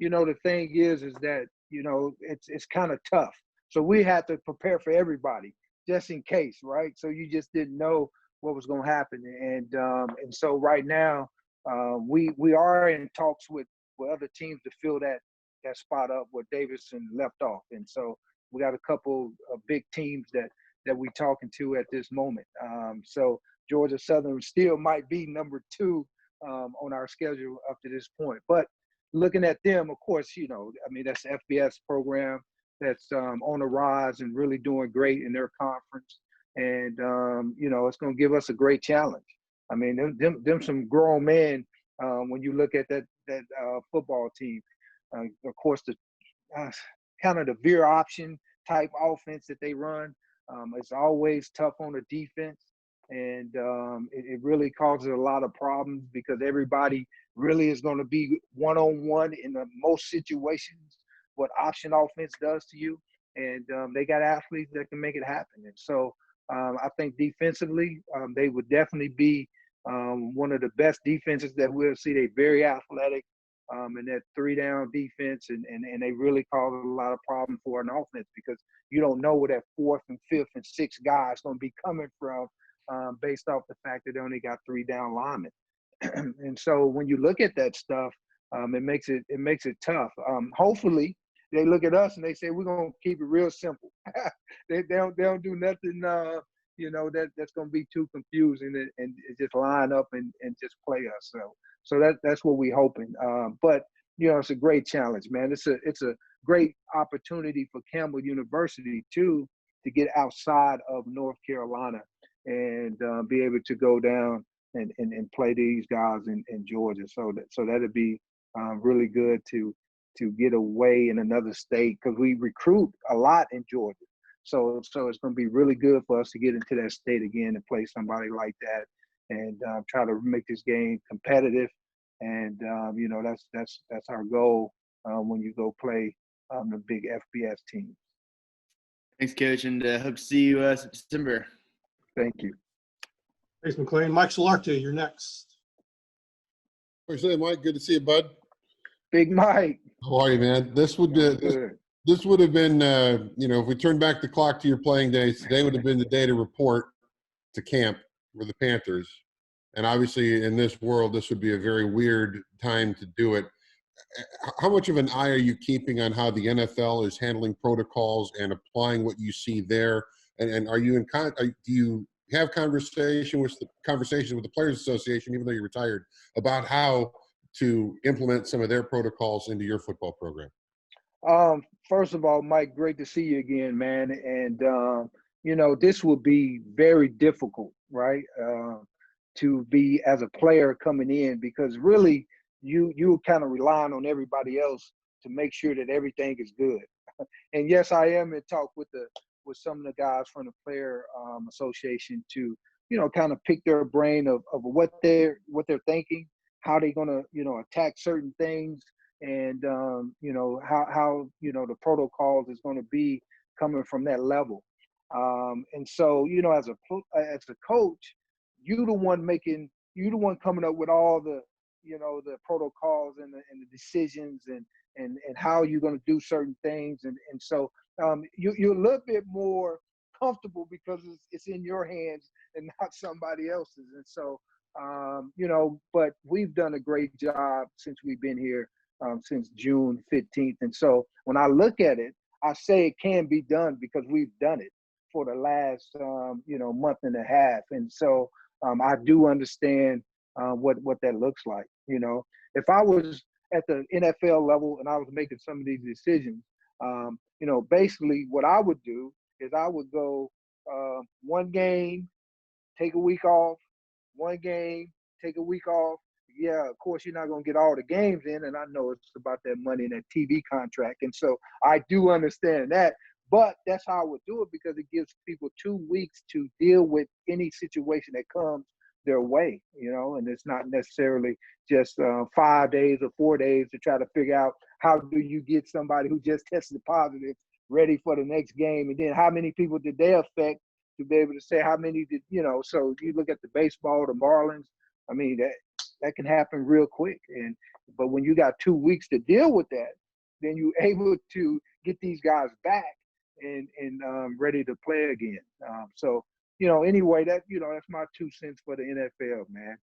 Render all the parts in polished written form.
the thing is that, it's kind of tough. So we had to prepare for everybody just in case, right? So you just didn't know what was going to happen. And so right now, we are in talks with other teams to fill that spot up where Davidson left off. And so we got a couple of big teams that we talking to at this moment. So Georgia Southern still might be number 2 on our schedule up to this point. But looking at them, of course, that's the FBS program that's on the rise and really doing great in their conference. And, it's going to give us a great challenge. I mean, them some grown men when you look at that football team. Of course, the kind of the veer option type offense that they run. It's always tough on the defense. And it really causes a lot of problems because everybody really is going to be one-on-one in the most situations, what option offense does to you. And they got athletes that can make it happen. And so I think defensively, they would definitely be one of the best defenses that we'll see. They're very athletic in that 3-down defense, and they really cause a lot of problems for an offense because you don't know where that 4th and 5th and 6th guy is going to be coming from based off the fact that they only got 3 down linemen. And so when you look at that stuff, it makes it tough. Hopefully they look at us and they say, we're going to keep it real simple. they don't do nothing, that's going to be too confusing and just line up and just play us. So that's what we're hoping. But, it's a great challenge, man. It's a great opportunity for Campbell University, too, to get outside of North Carolina and be able to go down and play these guys in Georgia. So that'd be really good to get away in another state because we recruit a lot in Georgia. So it's going to be really good for us to get into that state again and play somebody like that and try to make this game competitive. And that's our goal when you go play the big FBS teams. Thanks, Coach, and hope to see you September. Thank you. Thanks, McLean. Mike Solarte, you're next. What's up, Mike? Good to see you, bud. Big Mike. How are you, man? This would have been, if we turn back the clock to your playing days, today would have been the day to report to camp with the Panthers. And obviously, in this world, this would be a very weird time to do it. How much of an eye are you keeping on how the NFL is handling protocols and applying what you see there? And are you do you have conversations with the Players Association, even though you're retired, about how to implement some of their protocols into your football program? First of all, Mike, great to see you again, man. And, this will be very difficult, right, to be as a player coming in because really you kind of relying on everybody else to make sure that everything is good. And, yes, I am in talk with some of the guys from the Player Association to, kind of pick their brain of what they're thinking, how they're going to, attack certain things. And, how the protocols is going to be coming from that level. And so, as a coach, you the one coming up with all the, the protocols and the decisions and how you're going to do certain things. And so you're a little bit more comfortable because it's in your hands and not somebody else's. And so, but we've done a great job since we've been here. Since June 15th. And so when I look at it, I say it can be done because we've done it for the last, month and a half. And so I do understand what that looks like. If I was at the NFL level and I was making some of these decisions, basically what I would do is I would go one game, take a week off, one game, take a week off. Yeah, of course, you're not going to get all the games in, and I know it's about that money and that TV contract. And so I do understand that, but that's how I would do it because it gives people 2 weeks to deal with any situation that comes their way, and it's not necessarily just 5 days or 4 days to try to figure out how do you get somebody who just tested positive ready for the next game, and then how many people did they affect to be able to say how many did, so you look at the baseball, the Marlins, I mean, that can happen real quick. And, But when you got 2 weeks to deal with that, then you're able to get these guys back and ready to play again. So, anyway, that's my 2 cents for the NFL, man.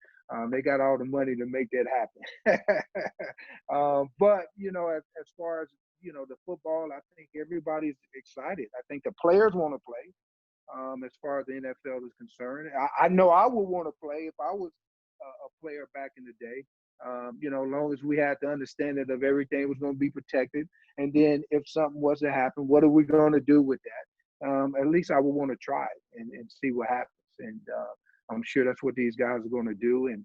They got all the money to make that happen. But, as far as, the football, I think everybody's excited. I think the players want to play. As far as the NFL is concerned, I know I would want to play if I was a player back in the day. As long as we had the understanding of everything was going to be protected, and then if something was to happen, what are we going to do with that? At least I would want to try it and see what happens. And I'm sure that's what these guys are going to do. And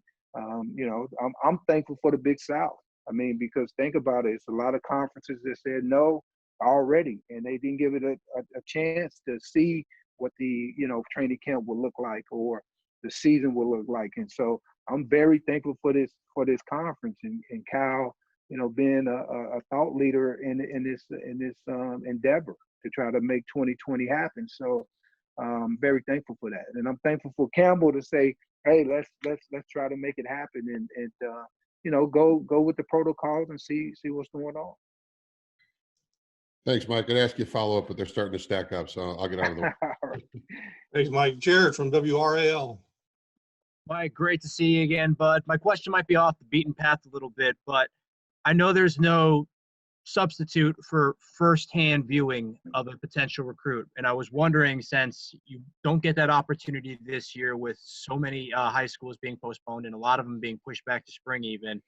I'm thankful for the Big South. I mean, because think about it, it's a lot of conferences that said no already, and they didn't give it a chance to see what the training camp will look like or the season will look like. And so I'm very thankful for this conference and Cal, being a thought leader in this endeavor to try to make 2020 happen. So I'm very thankful for that, and I'm thankful for Campbell to say, hey, let's try to make it happen and go with the protocols and see what's going on. Thanks, Mike. I'd ask you a follow-up, but they're starting to stack up, so I'll get out of the way. Thanks, Mike. Jared from WRAL. Mike, great to see you again, bud. My question might be off the beaten path a little bit, but I know there's no substitute for firsthand viewing of a potential recruit. And I was wondering, since you don't get that opportunity this year with so many high schools being postponed and a lot of them being pushed back to spring even,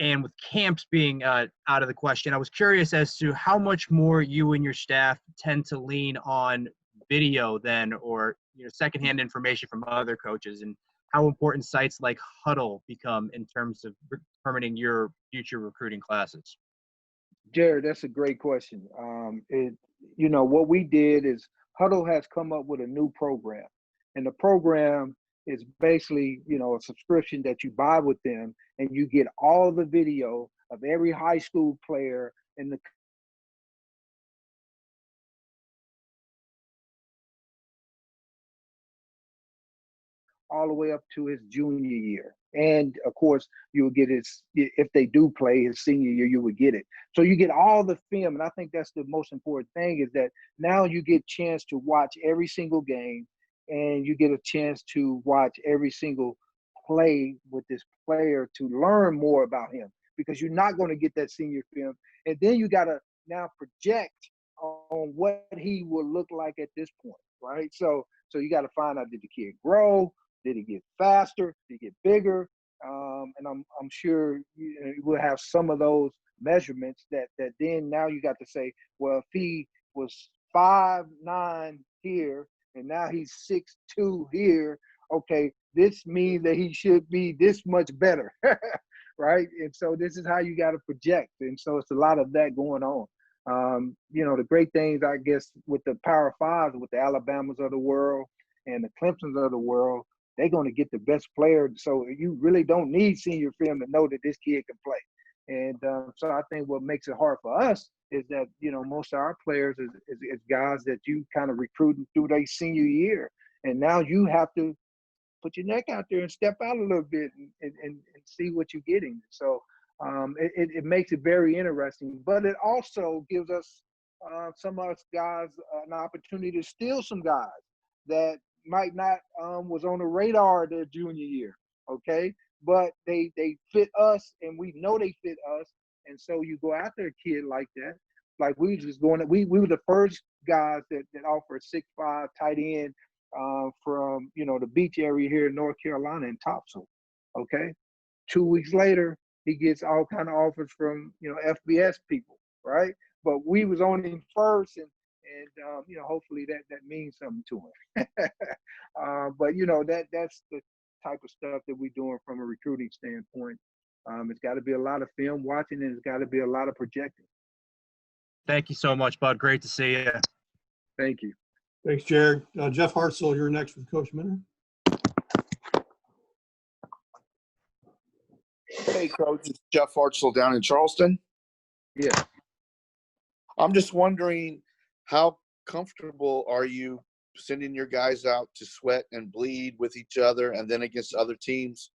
and with camps being out of the question, I was curious as to how much more you and your staff tend to lean on video then, or secondhand information from other coaches, and how important sites like Huddle become in terms of determining your future recruiting classes. Jared, that's a great question. What we did is Huddle has come up with a new program, and the program is basically, a subscription that you buy with them, and you get all the video of every high school player in the all the way up to his junior year. And of course, you would get if they do play his senior year, you would get it. So you get all the film. And I think that's the most important thing, is that now you get a chance to watch every single game, and you get a chance to watch every single play with this player to learn more about him, because you're not going to get that senior film. And then you got to now project on what he will look like at this point, right? So you got to find out, did the kid grow? Did he get faster? Did he get bigger? And I'm sure we'll have some of those measurements that then now you got to say, well, if he was 5'9" here and now he's 6'2" here, okay, this means that he should be this much better, right? And so this is how you got to project. And so it's a lot of that going on. The great things, I guess, with the Power Fives, with the Alabamas of the world and the Clemsons of the world, they're going to get the best player. So you really don't need senior film to know that this kid can play. And so I think what makes it hard for us is that, most of our players is guys that you kind of recruiting through their senior year. And now you have to put your neck out there and step out a little bit and see what you're getting. So it makes it very interesting. But it also gives us, some of us guys, an opportunity to steal some guys that might not was on the radar their junior year, okay? But they fit us, and we know they fit us, and so you go after a kid like that. Like we were the first guys that offered 6'5" tight end from the beach area here in North Carolina in Topsail, okay? 2 weeks later, he gets all kind of offers from FBS people, right? But we was on him first, and hopefully that means something to him. But that's the type of stuff that we're doing from a recruiting standpoint. It's got to be a lot of film watching, and it's got to be a lot of projecting. Thank you so much, bud. Great to see you. Thank you. Thanks, Jared. Jeff Hartzell, you're next with Coach Minner. Hey, Coach. It's Jeff Hartzell down in Charleston. Yeah. I'm just wondering, how comfortable are you sending your guys out to sweat and bleed with each other and then against other teams?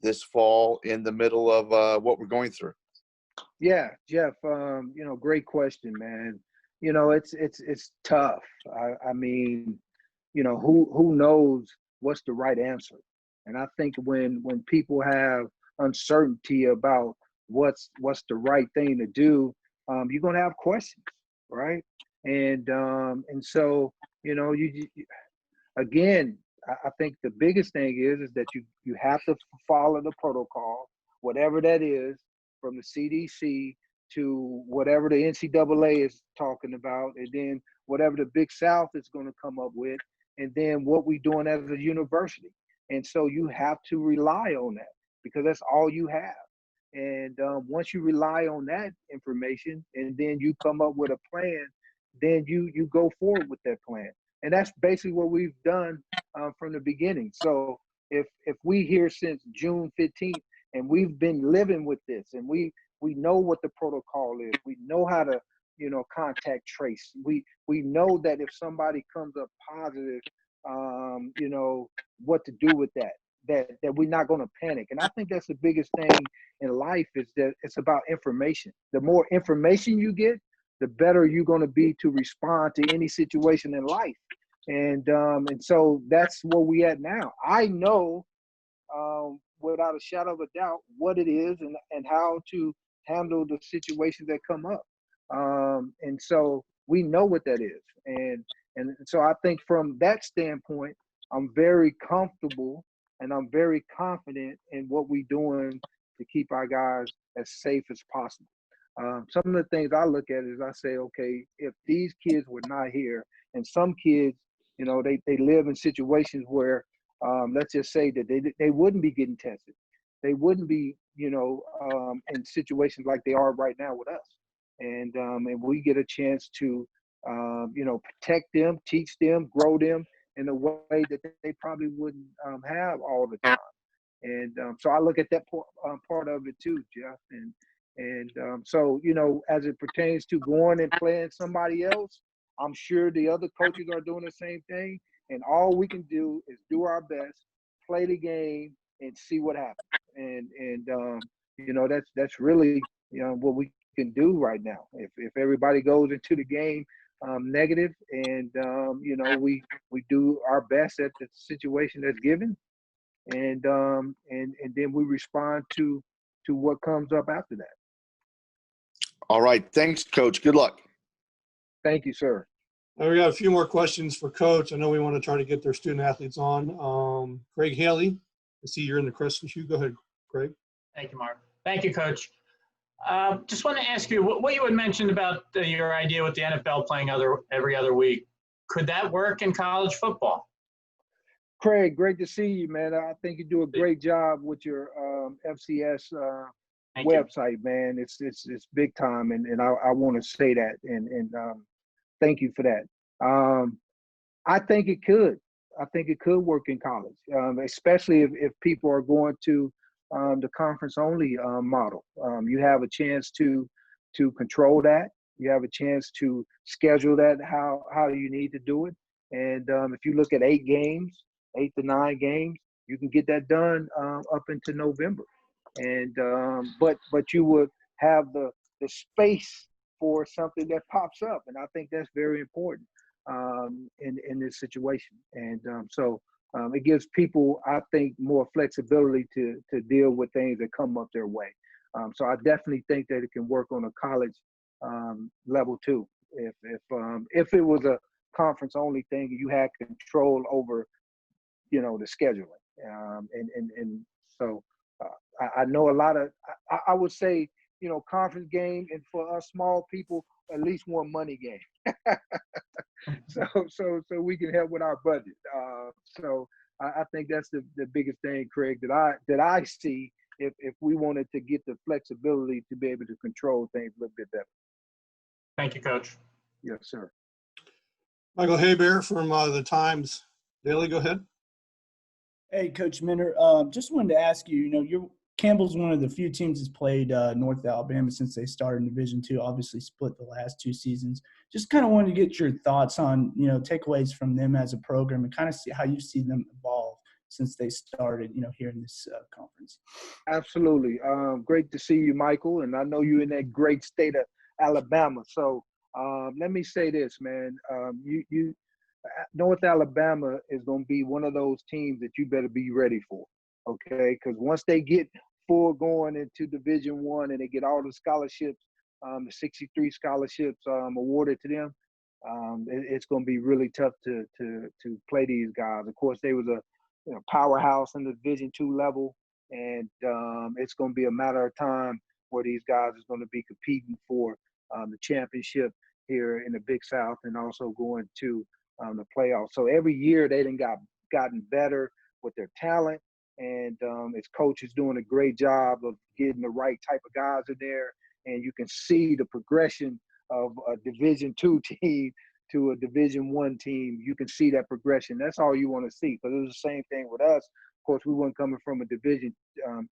this fall in the middle of what we're going through? Yeah, Jeff, great question, man. It's tough. I mean, who knows what's the right answer? And I think when people have uncertainty about what's the right thing to do, you're gonna have questions, right? And so you again, I think the biggest thing is that you have to follow the protocol, whatever that is, from the CDC to whatever the NCAA is talking about, and then whatever the Big South is going to come up with, and then what we're doing as a university. And so you have to rely on that because that's all you have. And once you rely on that information and then you come up with a plan, then you go forward with that plan. And that's basically what we've done from the beginning. So if we here since June 15th and we've been living with this and we know what the protocol is, we know how to contact trace, we know that if somebody comes up positive, what to do with that we're not going to panic. And I think that's the biggest thing in life is that it's about information. The more information you get, the better you're going to be to respond to any situation in life. And so that's where we at now. I know without a shadow of a doubt what it is and how to handle the situations that come up. And so we know what that is. And so I think from that standpoint, I'm very comfortable and I'm very confident in what we're doing to keep our guys as safe as possible. Some of the things I look at is I say, okay, if these kids were not here, and some kids, they live in situations where, let's just say that they wouldn't be getting tested. They wouldn't be, in situations like they are right now with us. And we get a chance to, protect them, teach them, grow them in a way that they probably wouldn't have all the time. And so I look at that part of it too, Jeff. And so, as it pertains to going and playing somebody else, I'm sure the other coaches are doing the same thing. And all we can do is do our best, play the game, and see what happens. And that's really what we can do right now. If everybody goes into the game negative, and we do our best at the situation that's given, and then we respond to what comes up after that. All right. Thanks, Coach. Good luck. Thank you, sir. Now we got a few more questions for Coach. I know we want to try to get their student athletes on. Craig Haley, I see you're in the Crescent Shoe. Go ahead, Craig. Thank you, Mark. Thank you, Coach. Just want to ask you what you had mentioned about your idea with the NFL playing every other week. Could that work in college football? Craig, great to see you, man. I think you do a great job with your FCS website, man. It's big time, and I want to say that, and thank you for that. I think it could. I think it could work in college, especially if people are going to the conference only model. You have a chance to control that. You have a chance to schedule that how you need to do it. And if you look at 8 to 9 games, you can get that done up into November. And but you would have the space for something that pops up, and I think that's very important in this situation. And so it gives people, I think, more flexibility to deal with things that come up their way. So I definitely think that it can work on a college level too. If it was a conference only thing, you had control over, the scheduling. And so I know a lot of, I would say, conference game, and for us small people, at least one money game. so we can help with our budget. So I think that's the biggest thing, Craig, that I see if we wanted to get the flexibility to be able to control things a little bit better. Thank you, Coach. Yes, sir. Michael Hebert from the Times Daily. Go ahead. Hey, Coach Minter. Just wanted to ask you, Campbell's one of the few teams that's played North Alabama since they started in Division II, obviously split the last 2 seasons. Just kind of wanted to get your thoughts on, takeaways from them as a program and kind of see how you see them evolve since they started, here in this conference. Absolutely. Great to see you, Michael. And I know you're in that great state of Alabama. So let me say this, man. North Alabama is going to be one of those teams that you better be ready for, okay? Because once they get full going into Division I and they get all the scholarships, the 63 scholarships awarded to them, it's going to be really tough to play these guys. Of course, they was a powerhouse in the Division II level, and it's going to be a matter of time where these guys is going to be competing for the championship here in the Big South and also going to the playoffs. So every year they done gotten better with their talent, and its coach is doing a great job of getting the right type of guys in there, and you can see the progression of a Division II team to a Division I team. You can see that progression. That's all you want to see, because it was the same thing with us. Of course, we weren't coming from a Division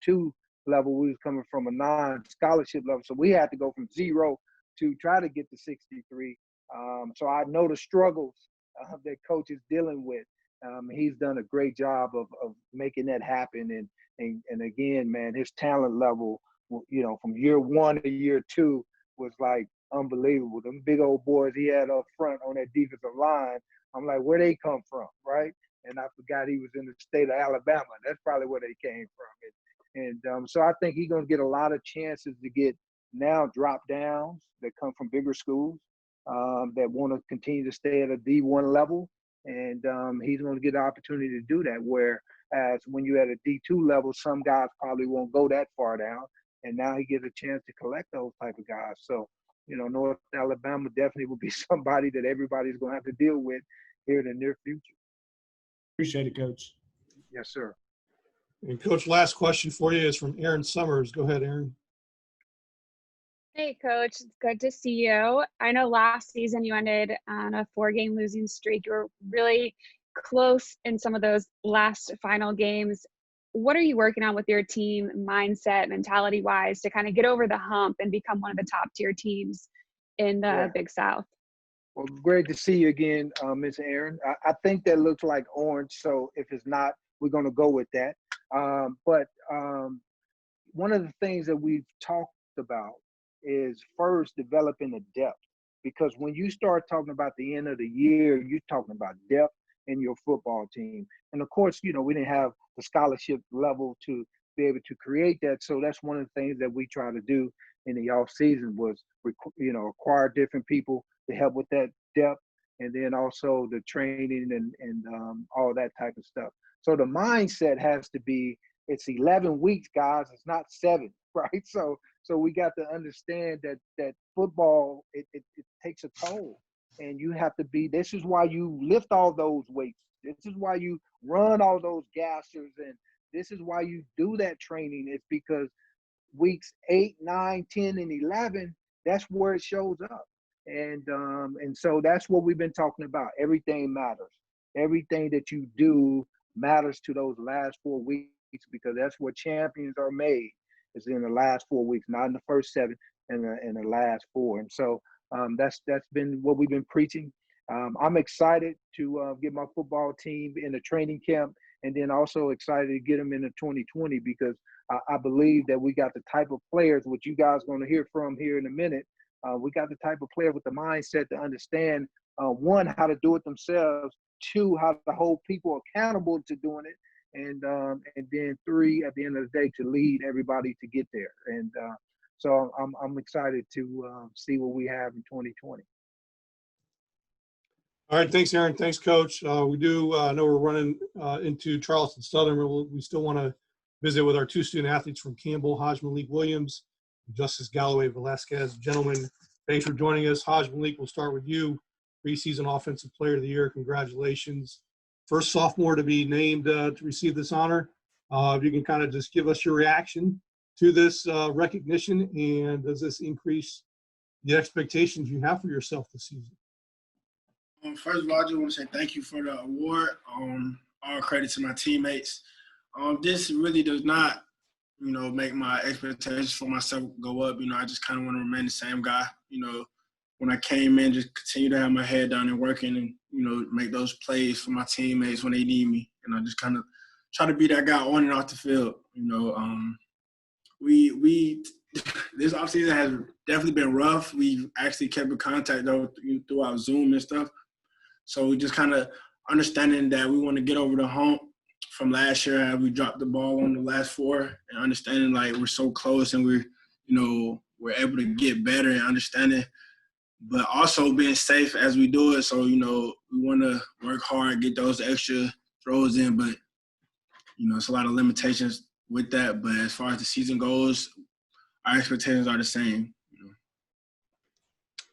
II level. We was coming from a non-scholarship level, so we had to go from 0 to try to get to 63. So I know the struggles that coach is dealing with. He's done a great job of making that happen. And again, man, his talent level, from year 1 to year 2 was like unbelievable. Them big old boys he had up front on that defensive line, I'm like, where they come from, right? And I forgot he was in the state of Alabama. That's probably where they came from. And so I think he's going to get a lot of chances to get now drop downs that come from bigger schools that want to continue to stay at a D1 level. And he's going to get the opportunity to do that, whereas when you're at a D2 level, some guys probably won't go that far down. And now he gets a chance to collect those type of guys. So, North Alabama definitely will be somebody that everybody's going to have to deal with here in the near future. Appreciate it, Coach. Yes, sir. And Coach, last question for you is from Aaron Summers. Go ahead, Aaron. Hey, Coach. It's good to see you. I know last season you ended on a 4-game losing streak. You were really close in some of those last final games. What are you working on with your team mindset, mentality-wise, to kind of get over the hump and become one of the top-tier teams in the Big South? Well, great to see you again, Ms. Aaron. I think that looks like orange, so if it's not, we're going to go with that. But one of the things that we've talked about is first developing the depth, because when you start talking about the end of the year, you're talking about depth in your football team. And of course, we didn't have the scholarship level to be able to create that. So that's one of the things that we try to do in the off season was, acquire different people to help with that depth, and then also the training and all that type of stuff. So the mindset has to be, it's 11 weeks, guys. It's not 7, right? So we got to understand that football, it takes a toll, and you have to be. This is why you lift all those weights. This is why you run all those gassers, and this is why you do that training. It's because weeks 8, 9, 10, and 11, that's where it shows up. And so that's what we've been talking about. Everything matters. Everything that you do matters to those last 4 weeks, because that's where champions are made, is in the last 4 weeks, not in the first 7 and the last 4. And so that's been what we've been preaching. I'm excited to get my football team in the training camp, and then also excited to get them into 2020, because I believe that we got the type of players, which you guys are going to hear from here in a minute. We got the type of player with the mindset to understand, 1, how to do it themselves, 2, how to hold people accountable to doing it, and then 3, at the end of the day, to lead everybody to get there. And so I'm excited to see what we have in 2020. All right, thanks, Aaron. Thanks, Coach. We do know we're running into Charleston Southern. We still want to visit with our 2 student athletes from Campbell, Hajj-Malik Williams, Justice Galloway-Velazquez. Gentlemen, thanks for joining us. Hajj-Malik, we'll start with you. Preseason Offensive Player of the Year. Congratulations. First sophomore to be named to receive this honor. If you can kind of just give us your reaction to this recognition, and does this increase the expectations you have for yourself this season? First of all, I just want to say thank you for the award. All credit to my teammates. This really does not, make my expectations for myself go up. I just kind of want to remain the same guy. When I came in, just continue to have my head down and working and, make those plays for my teammates when they need me. And I just kind of try to be that guy on and off the field. We this offseason has definitely been rough. We've actually kept in contact though throughout Zoom and stuff. So we just kind of understanding that we want to get over the hump from last year as we dropped the ball on the last 4, and understanding like we're so close and we're able to get better and understanding, but also being safe as we do it. So, we want to work hard, get those extra throws in, but, it's a lot of limitations with that. But as far as the season goes, our expectations are the same.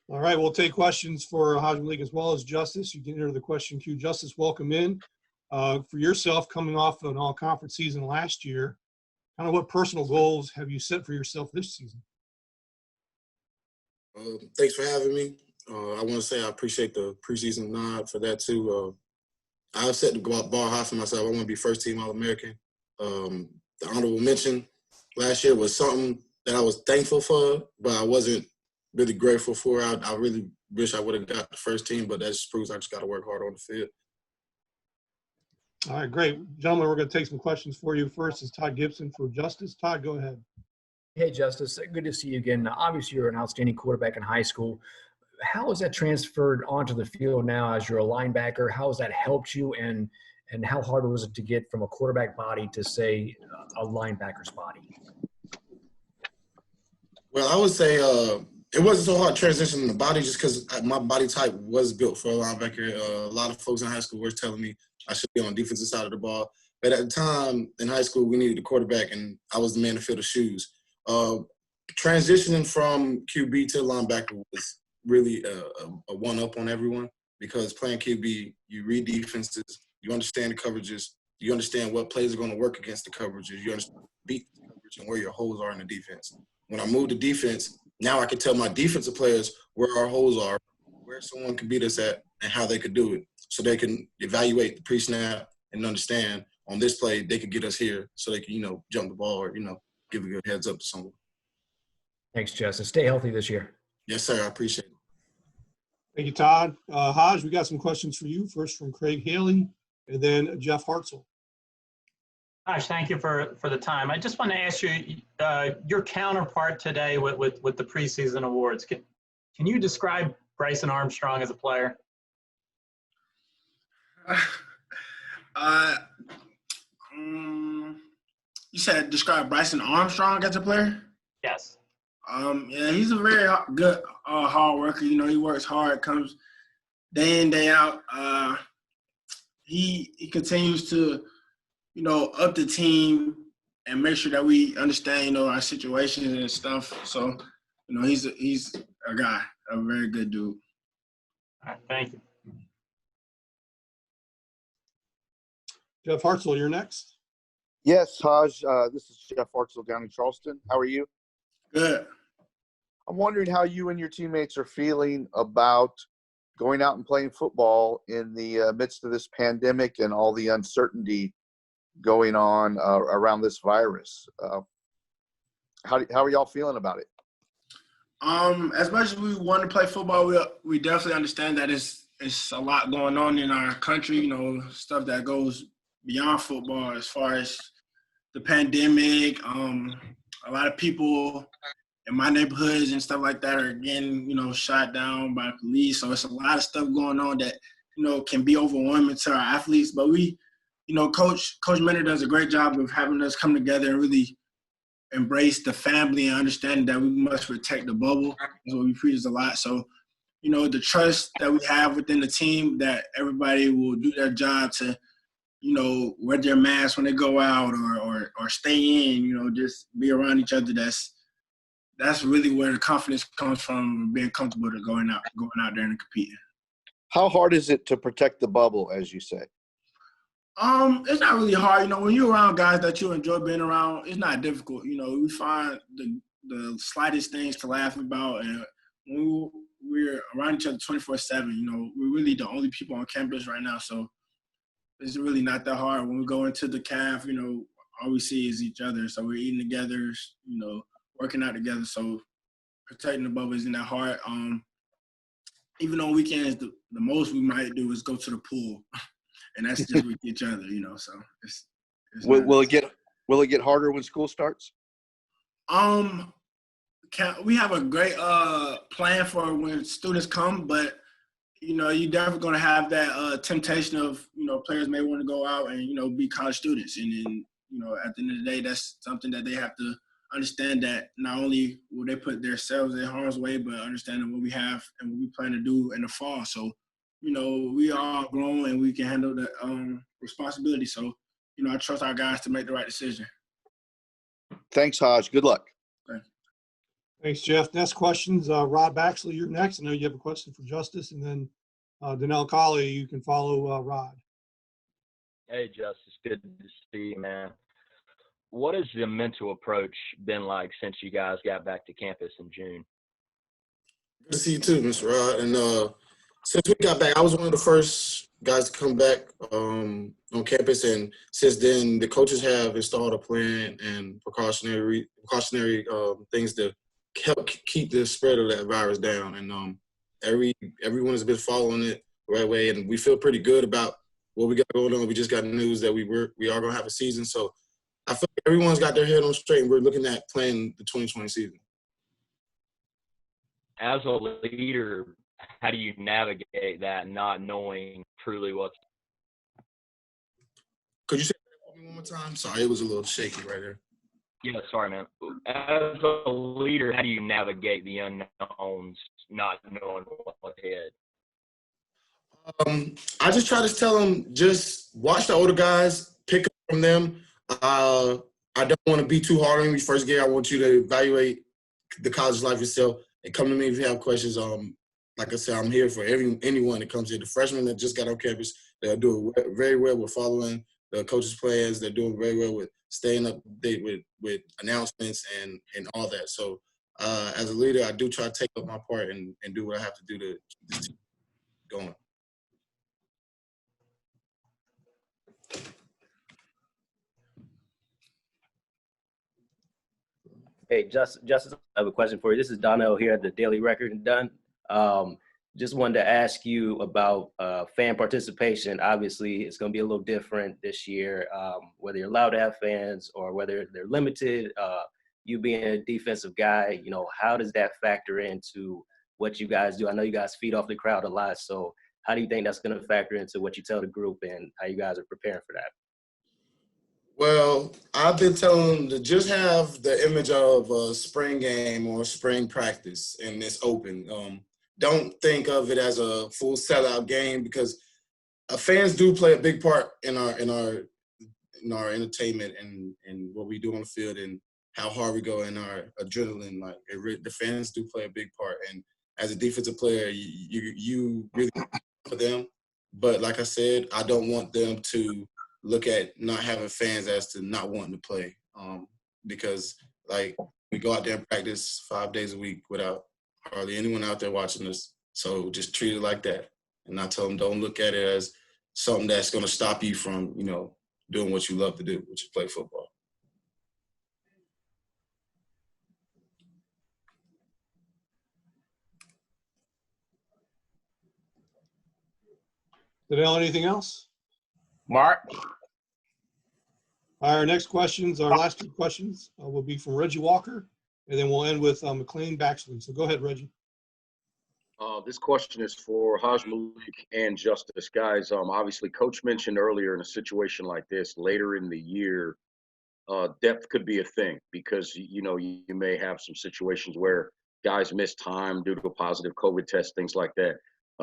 All right, we'll take questions for Hajj-Malik as well as Justice. You can enter the question queue. Justice, welcome in. For yourself, coming off an all-conference season last year, kind of what personal goals have you set for yourself this season? Thanks for having me. I want to say I appreciate the preseason nod for that too. I've set the bar high for myself. I want to be first-team All-American. The honorable mention last year was something that I was thankful for, but I wasn't really grateful for. I really wish I would have got the first team, but that just proves I just got to work hard on the field. All right, great. Gentlemen, we're going to take some questions for you. First is Todd Gibson for Justice. Todd, go ahead. Hey, Justice. Good to see you again. Obviously, you're an outstanding quarterback in high school. How has that transferred onto the field now as you're a linebacker? How has that helped you, and how hard was it to get from a quarterback body to, say, a linebacker's body? Well, I would say it wasn't so hard transitioning the body just because my body type was built for a linebacker. A lot of folks in high school were telling me I should be on the defensive side of the ball. But at the time in high school, we needed a quarterback, and I was the man to fill the shoes. Transitioning from QB to linebacker was really a one-up on everyone, because playing QB, you read defenses, you understand the coverages, you understand what plays are going to work against the coverages, you understand beat the coverage and where your holes are in the defense. When I moved to defense, now I can tell my defensive players where our holes are, where someone can beat us at, and how they could do it, so they can evaluate the pre-snap and understand on this play they could get us here, so they can jump the ball or give a good heads up to someone. Thanks, Justice. Stay healthy this year. Yes, sir. I appreciate it. Thank you, Todd. Haj, we got some questions for you. First from Craig Haley, and then Jeff Hartzell. Gosh, thank you for the time. I just want to ask you your counterpart today with the preseason awards. Can you describe Bryson Armstrong as a player? You said describe Bryson Armstrong as a player? Yes. Yeah, he's a very good hard worker. He works hard, comes day in, day out. He continues to, up the team and make sure that we understand, our situations and stuff. So, he's a guy, a very good dude. All right, thank you. Jeff Hartzell, you're next. Yes, Haj. This is Jeff Hartzell down in Charleston. How are you? Good. I'm wondering how you and your teammates are feeling about going out and playing football in the midst of this pandemic and all the uncertainty going on around this virus. How are y'all feeling about it? As much as we want to play football, we definitely understand that it's a lot going on in our country, stuff that goes beyond football as far as the pandemic. A lot of people in my neighborhoods and stuff like that are getting, shot down by police. So it's a lot of stuff going on that, can be overwhelming to our athletes. But we, Coach Minter does a great job of having us come together and really embrace the family and understand that we must protect the bubble. That's what we preach a lot. So, the trust that we have within the team, that everybody will do their job to, wear their masks when they go out or stay in, just be around each other. That's really where the confidence comes from, being comfortable to going out there and competing. How hard is it to protect the bubble, as you say? It's not really hard. When you're around guys that you enjoy being around, it's not difficult. We find the slightest things to laugh about, and when we're around each other 24/7, we're really the only people on campus right now, so it's really not that hard. When we go into the calf, all we see is each other. So we're eating together, working out together. So protecting the bubble isn't that hard. Even on weekends, the most we might do is go to the pool, and that's just with each other, So it's Will it get harder when school starts? We have a great plan for when students come, but you're definitely going to have that temptation of players may want to go out and be college students, and then at the end of the day, that's something that they have to understand, that not only will they put themselves in harm's way, but understanding what we have and what we plan to do in the fall. So we are grown and we can handle the responsibility. So I trust our guys to make the right decision. Thanks, Hajj. Good luck. Thanks, Jeff. Next questions, Rod Baxley, you're next. I know you have a question for Justice, and then Donnell Colley, you can follow Rod. Hey, Justice, good to see you, man. What has the mental approach been like since you guys got back to campus in June? Good to see you too, Mr. Rod. And since we got back, I was one of the first guys to come back on campus, and since then, the coaches have installed a plan and precautionary things to help keep the spread of that virus down. And everyone has been following it the right way, and we feel pretty good about what we got going on. We just got news that we are going to have a season, so I feel like everyone's got their head on straight, and we're looking at playing the 2020 season. As a leader, how do you navigate that, not knowing truly what's? Could you say that one more time? Sorry, it was a little shaky right there. Yeah, sorry, man. As a leader, how do you navigate the unknowns, not knowing what's ahead? I just try to tell them, just watch the older guys, pick up from them. I don't want to be too hard on you first game. I want you to evaluate the college life yourself and come to me if you have questions. Like I said, I'm here for anyone that comes here. The freshmen that just got on campus, they're doing very well with following the coaches' plans. They're doing very well with staying up to date with announcements and all that. So as a leader, I do try to take up my part and do what I have to do to keep this team going. Hey, Justice, I have a question for you. This is Donnell here at the Daily Record and Dunn. Just wanted to ask you about fan participation. Obviously, it's going to be a little different this year, whether you're allowed to have fans or whether they're limited. You being a defensive guy, how does that factor into what you guys do? I know you guys feed off the crowd a lot, so how do you think that's going to factor into what you tell the group and how you guys are preparing for that? Well, I've been telling them to just have the image of a spring game or spring practice, and it's open. Don't think of it as a full sellout game, because fans do play a big part in our entertainment and what we do on the field and how hard we go in our adrenaline. Like the fans do play a big part, and as a defensive player, you really for them. But like I said, I don't want them to look at not having fans as to not wanting to play, because like we go out there and practice 5 days a week without hardly anyone out there watching us. So just treat it like that. And I tell them, don't look at it as something that's going to stop you from, doing what you love to do, which is play football. Donnell, anything else? Mark? Our next questions, our last two questions will be from Reggie Walker, and then we'll end with McLean Baxley. So go ahead, Reggie. This question is for Hajj-Malik and Justice. Guys, obviously, Coach mentioned earlier in a situation like this, later in the year, depth could be a thing because, you may have some situations where guys miss time due to a positive COVID test, things like that.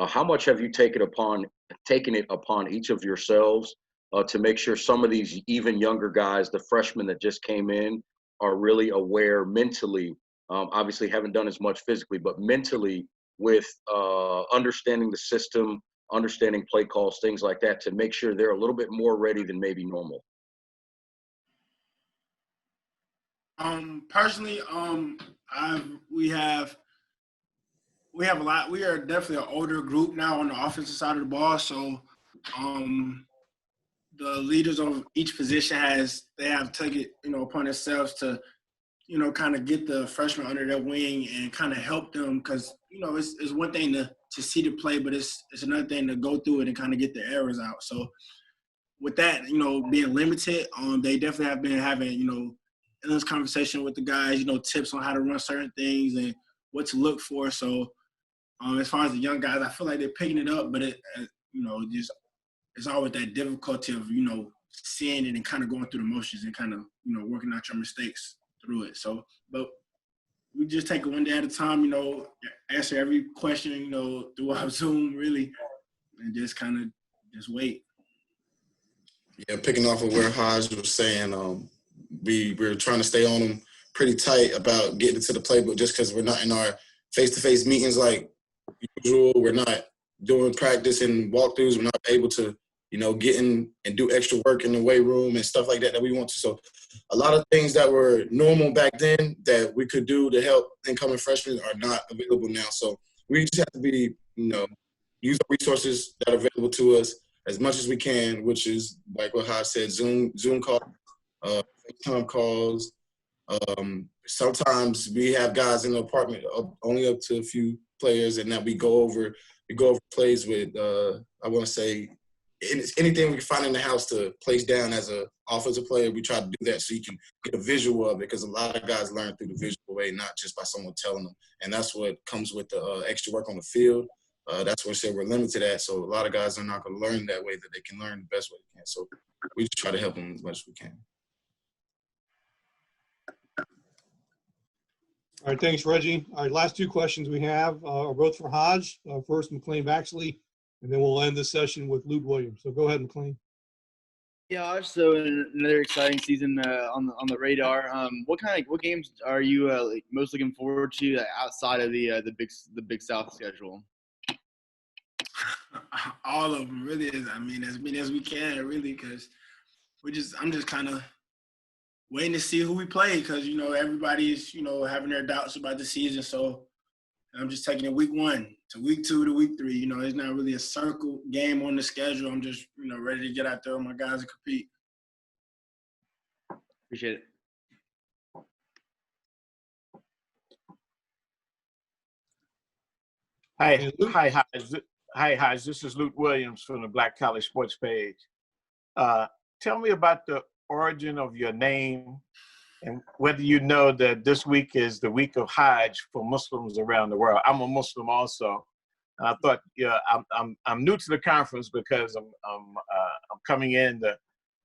How much have you taken it upon each of yourselves to make sure some of these even younger guys, the freshmen that just came in, are really aware mentally, obviously haven't done as much physically, but mentally with understanding the system, understanding play calls, things like that, to make sure they're a little bit more ready than maybe normal? Personally, we have a lot. We are definitely an older group now on the offensive side of the ball. So the leaders of each position have taken it, upon themselves to, kind of get the freshmen under their wing and kind of help them, because, it's one thing to see the play, but it's another thing to go through it and kind of get the errors out. So with that, you know, being limited, they definitely have been having, you know, endless conversation with the guys, you know, tips on how to run certain things and what to look for. So as far as the young guys, I feel like they're picking it up, but you know, just it's always that difficulty of, you know, seeing it and kind of going through the motions and kind of, you know, working out your mistakes through it. So, but we just take it one day at a time, you know, answer every question, you know, through our Zoom really, and just kind of just wait. Yeah, picking off of where Hajj was saying, we're trying to stay on them pretty tight about getting into the playbook just because we're not in our face-to-face meetings like usual. We're not doing practice and walkthroughs. We're not able to, you know, get in and do extra work in the weight room and stuff like that we want to. So a lot of things that were normal back then that we could do to help incoming freshmen are not available now. So we just have to be, you know, use the resources that are available to us as much as we can, which is like what Haj said, Zoom calls, FaceTime calls. Sometimes we have guys in the apartment only up to a few players, and that we go over plays with. I want to say anything we can find in the house to place down as a offensive player. We try to do that so you can get a visual of it, because a lot of guys learn through the visual way, not just by someone telling them. And that's what comes with the extra work on the field. That's where I said we're limited at. So a lot of guys are not going to learn that way that they can learn the best way they can. So we just try to help them as much as we can. All right, thanks, Reggie. All right, last two questions we have are both for Hajj. First, McLean Baxley, and then we'll end this session with Luke Williams. So go ahead, McLean. Yeah, so another exciting season on the radar. What games are you most looking forward to outside of the Big South schedule? All of them, really. I mean, as many as we can, really, because I'm just kind of waiting to see who we play, because, you know, everybody's, you know, having their doubts about the season. So I'm just taking it week 1 to week 2 to week 3. You know, it's not really a circle game on the schedule. I'm just, you know, ready to get out there with my guys and compete. Appreciate it. Hi, Hajj. This is Luke Williams from the Black College Sports page. Tell me about the origin of your name and whether you know that this week is the week of Hajj for Muslims around the world. I'm a Muslim also. And I thought, yeah, I'm new to the conference because I'm coming in to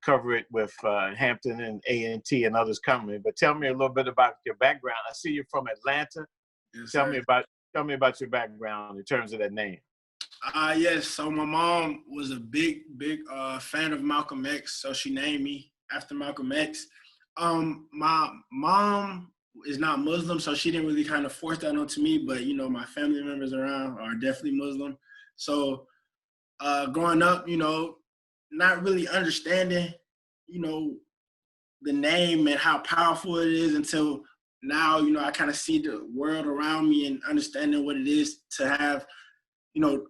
cover it with Hampton and A&T and others coming. But tell me a little bit about your background. I see you're from Atlanta. Yes, tell me about your background in terms of that name. Yes. So my mom was a big fan of Malcolm X, so she named me after Malcolm X. My mom is not Muslim, so she didn't really kind of force that onto me. But, you know, my family members around are definitely Muslim. So growing up, you know, not really understanding, you know, the name and how powerful it is until now, you know, I kind of see the world around me and understanding what it is to have, you know,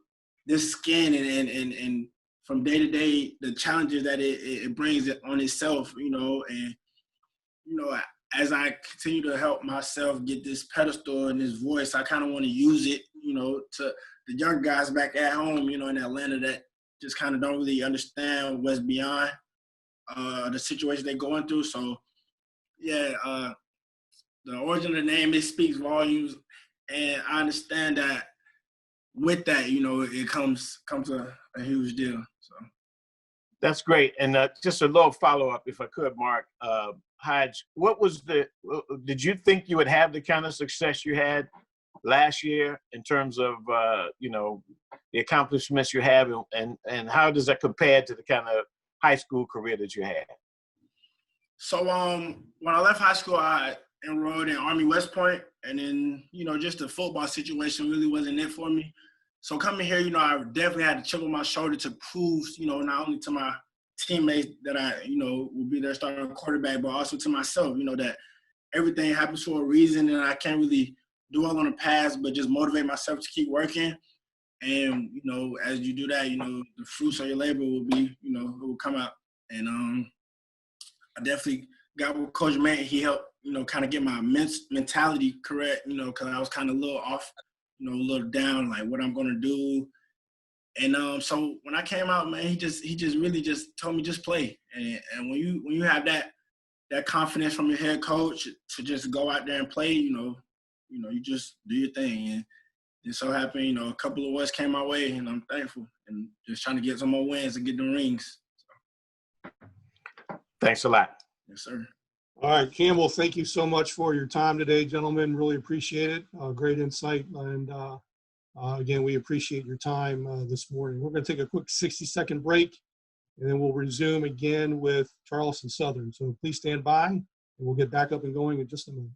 this skin and from day to day, the challenges that it brings on itself, you know, and, you know, as I continue to help myself get this pedestal and this voice, I kind of want to use it, you know, to the young guys back at home, you know, in Atlanta that just kind of don't really understand what's beyond the situation they're going through. So, yeah, the origin of the name, it speaks volumes, and I understand that with that, you know, it comes a huge deal. So that's great. And just a little follow-up, if I could, Mark. Hajj, did you think you would have the kind of success you had last year in terms of, you know, the accomplishments you have, and how does that compare to the kind of high school career that you had? So when I left high school, I enrolled in Army West Point, and then, you know, just the football situation really wasn't it for me. So coming here, you know, I definitely had to chip on my shoulder to prove, you know, not only to my teammates that I, you know, will be their starting quarterback, but also to myself, you know, that everything happens for a reason, and I can't really dwell on the past, but just motivate myself to keep working. And, you know, as you do that, you know, the fruits of your labor will be, you know, it will come out. And I definitely got with Coach Matt. He helped, you know, kind of get my mentality correct, you know, because I was kind of a little off, you know, a little down, like what I'm going to do. And so when I came out, man, he just really just told me just play. And when you have that confidence from your head coach to just go out there and play, you just do your thing. And it so happened, a couple of awards came my way, and I'm thankful. And just trying to get some more wins and get the rings. Thanks a lot. Yes, sir. All right, Campbell, thank you so much for your time today, gentlemen. Really appreciate it. Great insight. And again, we appreciate your time this morning. We're going to take a quick 60-second break, and then we'll resume again with Charleston Southern. So please stand by, and we'll get back up and going in just a moment.